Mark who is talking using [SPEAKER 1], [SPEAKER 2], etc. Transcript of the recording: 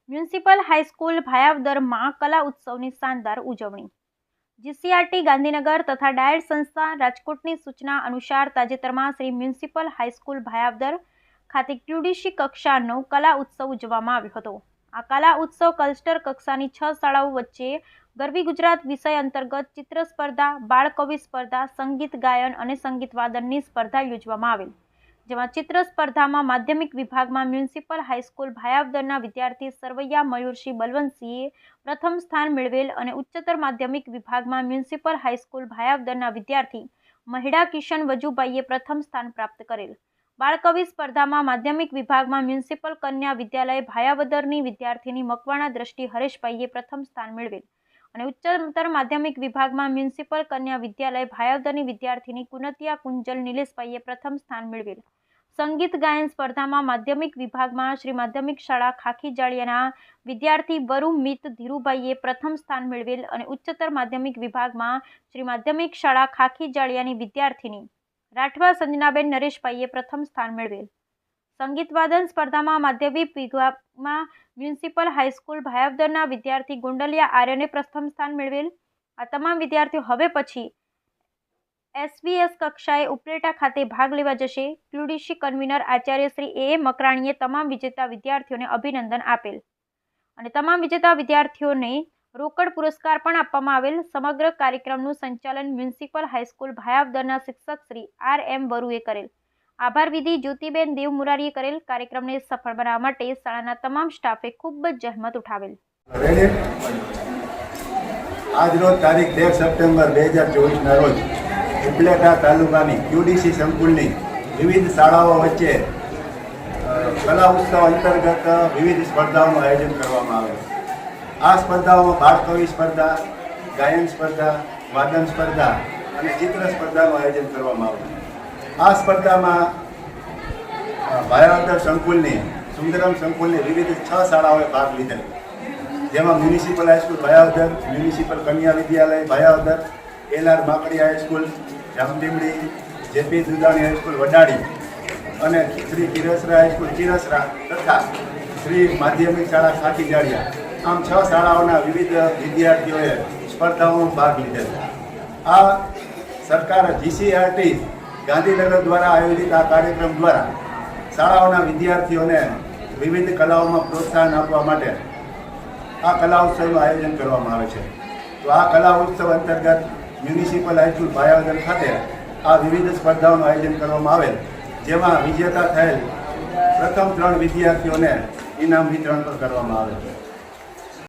[SPEAKER 1] Municipal high school ભાયાવદરમાં કલા ઉત્સવની શાનદાર ઉજવણી. જીસીઆરટી ગાંધીનગર તથા ડાયટ સંસ્થા રાજકોટની સૂચના અનુસાર તાજેતરમાં શ્રી મ્યુનિસિપલ હાઈસ્કૂલ ભાયાવદર ખાતે QDC કક્ષાનો કલા ઉત્સવ ઉજવવામાં આવ્યો હતો. આ કલા ઉત્સવ ક્લસ્ટર કક્ષાની 6 શાળાઓ વચ્ચે ગરવી ગુજરાત વિષય અંતર્ગત ચિત્ર સ્પર્ધા, બાળકવિ સ્પર્ધા, સંગીત ગાયન અને સંગીત વાદનની સ્પર્ધા યોજવામાં આવેલ. જેમાં ચિત્ર સ્પર્ધામાં માધ્યમિક વિભાગમાં મ્યુનિસિપલ હાઈસ્કૂલ ભાયાવદરના વિદ્યાર્થી સરવૈયા મયુરસિંહ બલવંતસિંહે પ્રથમ સ્થાન મેળવેલ અને ઉચ્ચતર માધ્યમિક વિભાગમાં મ્યુનિસિપલ હાઈસ્કૂલ ભાયાવદરના વિદ્યાર્થી મહિડા કિશન વજુભાઈએ પ્રથમ સ્થાન પ્રાપ્ત કરેલ. બાળકવિ સ્પર્ધામાં માધ્યમિક વિભાગમાં મ્યુનિસિપલ કન્યા વિદ્યાલય ભાયાવદરની વિદ્યાર્થીની મકવાણા દ્રષ્ટિ હરેશભાઈએ પ્રથમ સ્થાન મેળવેલ અને ઉચ્ચતર માધ્યમિક વિભાગમાં મ્યુનિસિપલ કન્યા વિદ્યાલય ભાયાવદરની વિદ્યાર્થીની કુનતિયા કુંજલ નિલેશભાઈએ પ્રથમ સ્થાન મેળવેલ. સંગીત ગાયન સ્પર્ધામાં માધ્યમિક વિભાગમાં શ્રી માધ્યમિક શાળા ખાખી જાળિયાના વિદ્યાર્થી વરુ મિત ધીરુભાઈએ પ્રથમ સ્થાન મેળવેલ અને ઉચ્ચતર માધ્યમિક વિભાગમાં શ્રી માધ્યમિક શાળા ખાખી જાળિયાની વિદ્યાર્થીની રાઠવા સંજનાબેન નરેશભાઈએ પ્રથમ સ્થાન મેળવેલ. સંગીત વાદન સ્પર્ધામાં માધ્યમિક વિભાગમાં મ્યુનિસિપલ હાઈસ્કૂલ ભાયાવદરના વિદ્યાર્થી ગોંડલિયા આર્યને પ્રથમ સ્થાન મેળવેલ. આ તમામ વિદ્યાર્થીઓ હવે પછી SVS કક્ષાએ ઉપલેટા ખાતે ભાગ લેવા જશે. QDC convener Acharya Shri A. મકરાણીએ તમામ વિજેતા વિદ્યાર્થીઓને અભિનંદન આપેલ અને તમામ વિજેતા વિદ્યાર્થીઓને રોકડ પુરસ્કાર પણ આપવામાં આવેલ. સમગ્ર કાર્યક્રમનું સંચાલન મ્યુનિસિપલ હાઈસ્કૂલ ભાયાવદરના શિક્ષક શ્રી R.M. વરુએ કરેલ. આભાર વિધિ જ્યોતિબેન દેવમુરારીએ કરેલ. કાર્યક્રમને સફળ બનાવવા માટે શાળાના તમામ સ્ટાફે ખૂબ જ જહેમત ઉઠાવેલ.
[SPEAKER 2] આજરોજ તારીખ 13 સપ્ટેમ્બર 2024ના રોજ ઉપલેટા તાલુકાની QDC સંકુલની વિવિધ શાળાઓ વચ્ચે કલા ઉત્સવ અંતર્ગત વિવિધ સ્પર્ધાઓનું આયોજન કરવામાં આવે છે. આ સ્પર્ધાઓમાં બાળકવિ સ્પર્ધા, ગાયન સ્પર્ધા, વાદન સ્પર્ધા અને ચિત્ર સ્પર્ધાનું આયોજન કરવામાં આવે છે. આ સ્પર્ધામાં ભાયાવદર સંકુલની સુંદરમ સંકુલની વિવિધ 6 શાળાઓએ ભાગ લીધેલ, જેમાં મ્યુનિસિપલ હાઈસ્કૂલ ભાયાવદર, મ્યુનિસિપલ કન્યા વિદ્યાલય Bhayavadar, LR Makdi high school Jamdimdi, JP Dudani high school Vadadi અને શ્રી કિરસરા હાઈસ્કૂલ ચિરસરા તથા શ્રી માધ્યમિક શાળા ખાખી જાળિયા, આમ 6 શાળાઓના વિવિધ વિદ્યાર્થીઓએ સ્પર્ધાઓમાં ભાગ લીધેલ. આ સરકાર GCRT ગાંધીનગર દ્વારા આયોજિત આ કાર્યક્રમ દ્વારા શાળાઓના વિદ્યાર્થીઓને વિવિધ કલાઓમાં પ્રોત્સાહન આપવા માટે આ કલા ઉત્સવનું આયોજન કરવામાં આવે છે. તો આ કલા ઉત્સવ અંતર્ગત મ્યુનિસિપલ હાઈસ્કૂલ ભાયાવદર ખાતે આ વિવિધ સ્પર્ધાઓનું આયોજન કરવામાં આવેલ, જેમાં વિજેતા થયેલ પ્રથમ 3 વિદ્યાર્થીઓને ઇનામ વિતરણ પણ કરવામાં આવે છે.